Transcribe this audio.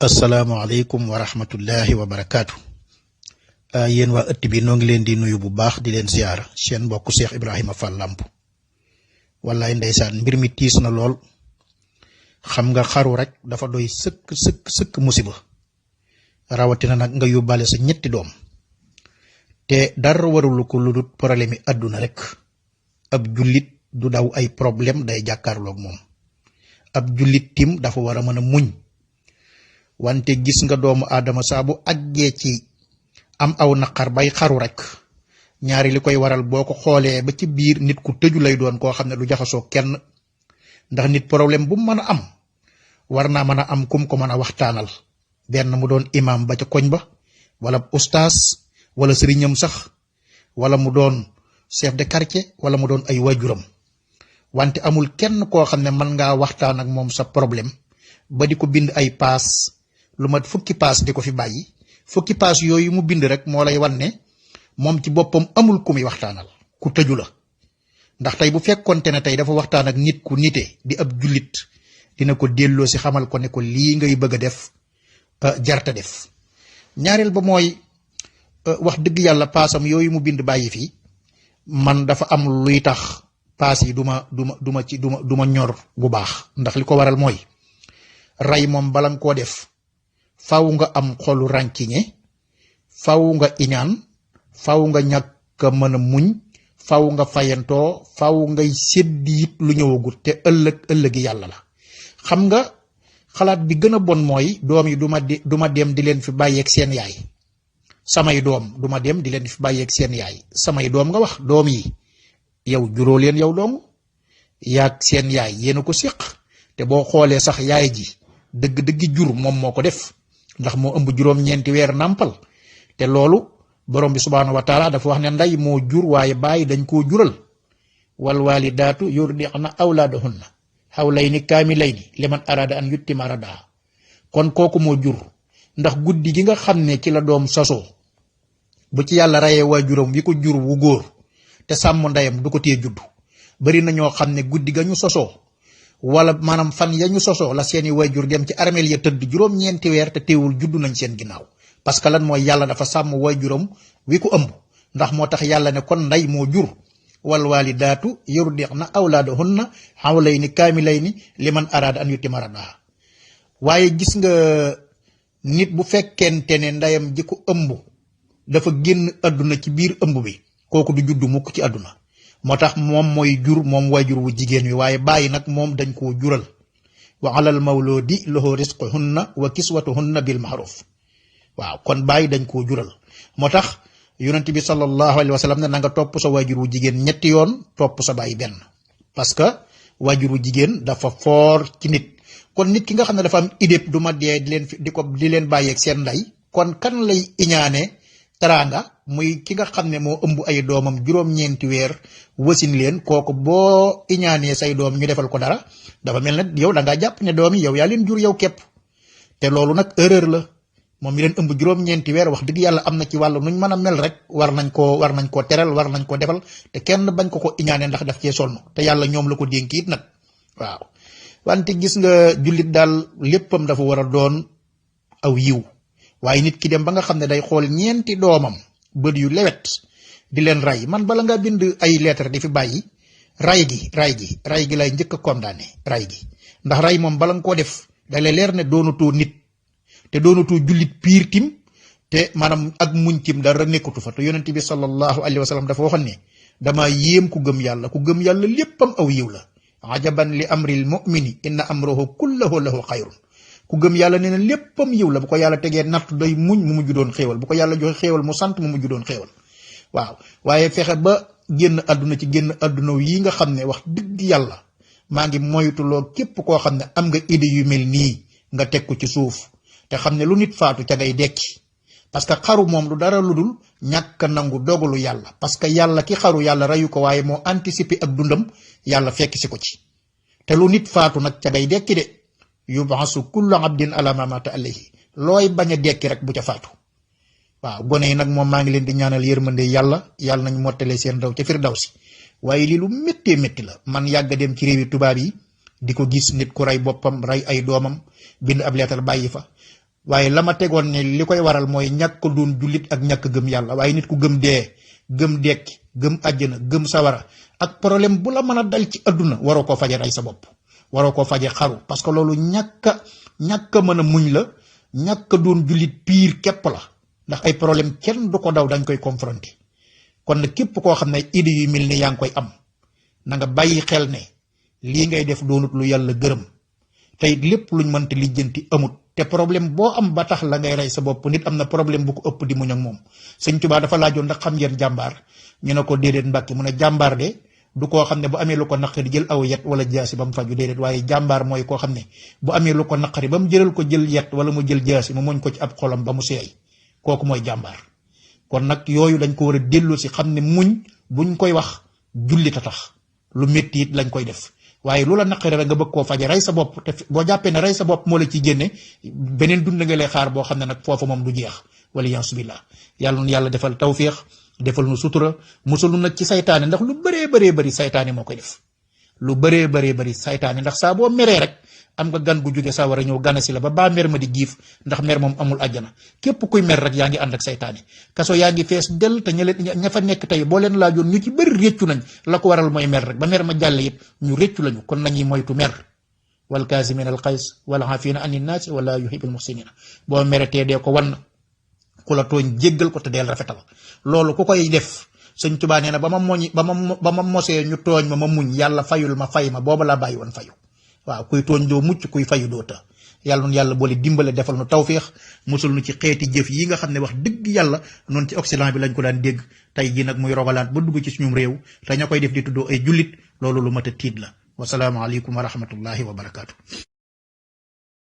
asalaamaaleykum wa rahmatullahi wa barakaatu. Yéen waa ëtt bi noo ngi leen di nuyu bu baax di leen ziyaara seen mbokk Cheikh Ibrahima Fall Lamp. wallaay ndeysaan mbir mi tiis na lool. xam nga xaru rek dafa doy sëkk musiba rawatina nag nga yóbbaale sa ñetti doom te dara warulu ko lu dul problème yi àdduna rek. ab jullit du daw ay problème day jàkkaarloog moom. ab jullit tim dafa war a mën a muñ. wante gis nga doomu aadama saa bu àggee ci am aw naqar bay xaru rek ñaari li koy waral boo ko xoolee ba ci biir nit ku tëju lay doon koo xam ne du jaxasoo kenn. ndax nit problème bu mën a am war naa mën a am kum ko mën a waxtaanal, benn mu doon imam ba ca koñ ba, wala ustaas, wala sëriñam sax, wala mu doon chef de quartier, wala mu doon ay waajuram. wante amul kenn koo xam ne mën ngaa waxtaan ak moom sa problème ba di ko bind ay paas lu mat fukki paas di ko fi bàyyi. fukki paas yooyu mu bind rek moo lay wan ne moom ci boppam amul ku muy waxtaanal, ku tëju la. ndax tey bu fekkonte ne tey dafa waxtaan ak nit ku nite di ab jullit dina ko delloo si xamal ko ne ko lii ngay bëgg a def jarta def. ñaareel ba mooy wax dëgg yàlla paasam yooyu mu bind bàyyi fi man dafa am luy tax paas yi duma ñor bu baax. ndax li ko waral mooy ray moom bala nga koo def faw nga am xolu rànkiñe, faw nga iñaan, faw nga ñàkk a mën a muñ, faw nga fayantoo, faw ngay séddi it lu ñëwagut te ëllëgi yàlla la. xam nga xalaat bi gën a bon mooy doom yi duma dem di leen fi bàyyeeg seen yaay. samay doom duma dem di leen fi bàyyeeg seen yaay. samay doom nga wax, doom yi yow juróo leen yow dong yaag seen yaay yéena ko séq. te boo xoolee sax yaay ji dëgg-dëggi jur moom moo ko def, ndax moo ëmb juróom-ñeenti weer nàmpal. te loolu borom bi subhaanahu wa taala dafa wax ne nday moo jur waaye bàyyi dañ koo jural. wal walidaatu yurdi'na awlaadahunna hawlayni kaamilayni liman arada an yuttima radaa. kon kooku moo jur. ndax guddi gi nga xam ne ci la doom sasoo bu ci yàlla rayee waajuram wi ko jur wu góor te sàmm ndeyam du ko tee juddu. bari na ñoo xam ne guddi ga ñu sosoo wala maanaam fan ya ñu sosoo la seeni waajur dem ci armeel ya tëdd juróom-ñeenti weer te teewul juddu nañ seen ginnaaw. parce que lan mooy yàlla dafa sàmm waajuram wi ko ëmb. ndax moo tax yàlla ne kon ndey moo jur. wal walidaatu yurdi'na awlaadahunna hawlayni kaamilayni liman arada an yutimma radaa. waaye gis nga nit bu fekkente ne ndeyam ji ko ëmb dafa génn àdduna ci biir ëmb bi kooku du juddu mukk ci àdduna. moo tax moom mooy jur moom waajur wu jigéen wi, waaye bàyyi nag moom dañ koo jural. wa alal mawludi lahu rizquhunna wa kiswatuhunna bil ma'ruf. waaw kon bàyyi dañ koo jural. moo tax yonent bi sallallahu alayhi wa sallam ne na nga topp sa waajur wu jigéen ñetti yoon, topp sa bàyyi benn. parce que waajur wu jigéen dafa foor ci nit. kon nit ki nga xam ne dafa am idée du ma dee di leen bàyyeeg seen ndey, kon kan lay iñaane teraanga muy ki nga xam ne moo ëmb ay doomam juróom-ñeenti weer wasin leen. kooku boo iñaanee say doom ñu defal ko dara dafa mel ne yow da ngaa jàpp ne doom yi yow yaa leen jur yow képp. te loolu nag erreur la. moom mi leen ëmb juróom-ñeenti weer wax dëgg yàlla am na ci wàllu nuñ mën a mel rek war nañ koo teral, war nañ koo defal te kenn bañ ko iñaane ndax daf cee sonn te yàlla ñoom la ko dénk it nag. waaw wante gis nga jullit daal léppam dafa war a doon aw yiw. waaye nit ki dem ba nga xam ne day xool ñeenti doomam bët yu lewet di leen ray. man bala nga bind ay lettre di fi bàyyi ray gi lay njëkk a condamné. ray gi ndax ray moom bala nga koo def da lay leer ne doonatoo nit te doonatoo jullit piir tim te maanaam ak muñ tim dara nekkatu fa. te yonent bi sallallahu alayhi wa sallam dafa waxoon ne dama yéem ku gëm yàlla. ku gëm yàlla léppam aw yiw la. ajaban li amril mu'mini inna amrahu kullahu lahu xayrun. ku gëm yàlla nee na léppam yiw la. bu ko yàlla tegee natt day muñ mu mujj doon xéewal. bu ko yàlla joxe xéewal mu sant mu mujj doon xéewal. waaw waaye fexe ba génn àdduna ci génn àdduna yi nga xam ne wax dëgg yàlla maa ngi moytuloo képp koo xam ne am nga idée yu mel nii nga teg ko ci suuf te xam ne lu nit faatu ca ngay dekki. parce que xaru moom lu dara lu dul ñàkk a nangu dogalu yàlla. parce que yàlla ki xaru yàlla reyu ko waaye moo anticiper ak dundam yàlla fekk si ko ci. te lu nit faatu nag ca ngay dekki de. yub'asu kullu abdin ala ma mata alayhi. looy bañ a dekki rek bu ca faatu. waaw gone yi nag moom maa ngi leen di ñaanal yërmande yàlla nañ mottale seen daw ca firdawsi. waaye lii lu méttee métti la. man yàgg dem ci réewi tubaab yi di ko gis nit ku rey boppam rey ay doomam bind ab leetar bàyyi fa. waaye la ma tegoon ne li koy waral mooy ñàkk doon jullit ak ñàkk gëm yàlla. waaye nit ku gëm dee gëm dekki gëm àjjana gëm sawara ak problème bu la mën a dal ci adduna waroo koo faje rey sa bopp, waroo koo faje xaru, parce que loolu ñàkk a mën a muñ la, ñàkk a doon jullit piir képp la. ndax ay problème kenn du ko daw, dañ koy confronter. kon nag képp koo xam ne idée yu mel ni yaa ngi koy am na nga bàyyi xel ne lii ngay def doonut lu yàlla gërëm, tey lépp luñ mënta lijjanti amut. te problème boo am ba tax la ngay rey sa bopp, nit am na problème bu ko ëpp di muñ ak moom. Sëñ Tuubaa dafa laajoon ndax xam ngeen jàmbaar, ñu ne ko déedéet Mbàkke, mu ne jàmbaar de du koo xam ne bu amee lu ko naqari jël aw yet wala jaasi ba mu faju, déedéet, waaye jàmbaar mooy koo xam ne bu amee lu ko naqari ba mu jëlal ko jël yet wala mu jël jaasi mu muñ ko ci ab xolam ba mu seey, kooku mooy jàmbaar. kon nag yooyu dañ ko war a delloo si xam ne muñ buñ koy wax jullit a tax, lu métti it lañ koy def. waaye lu la naqari rek nga bëgg koo faje rey sa bopp, te boo jàppee ne rey sa bopp moo la ci génne, beneen dund nga lay xaar boo xam ne nag foofu moom du jeex. wala yaasu billah. yàlla nu yàlla defal tawfiix, defal nu sutura, musul nu nag ci saytaane, ndax lu bëree bëri saytaane moo koy def. lu bëree bëri saytaane, ndax saa boo meree rek am nga gan gu jóge saa war a ñëw gana si la ba mer ma di giif, ndax mer moom amul àjjana. képp kuy mer rek yaa ngi ànd ak saytaane. kaso yaa ngi fees del, te ña fa nekk tey boo leen laajoon ñu ci bëri réccu nañ la ko waral mooy mer rek, ba mer ma jàll it ñu réccu lañu. kon nañuy moytu mer. wal kaasimin al qays wal aafina anin naasi wala yuhibbul muhsinina. boo meretee dee ko wan, ku la tooñ jéggal ko te deel rafetal. loolu ku koy def, Sëñ Tuubaa nee na ba ma mosee ñu tooñ ma muñ, yàlla fayul ma fay ma, booba laa bàyyi woon fayu. waaw kuy tooñ doo mucc, kuy fayu doo ta. yàlla nun yàlla boole dimbale, defal nu tawféex, musul nu ci xeeti jëf yi nga xam ne wax dëgg yàlla noonu ci Occident bi lañ ko daan dégg, tey ji nag muy rogalaat ba dugg ci suñum réew, te ña koy def di tuddoo ay jullit, loolu lu mat a tiit la. wasalaamu aleykum wa rahmatullahi wa barakaatu.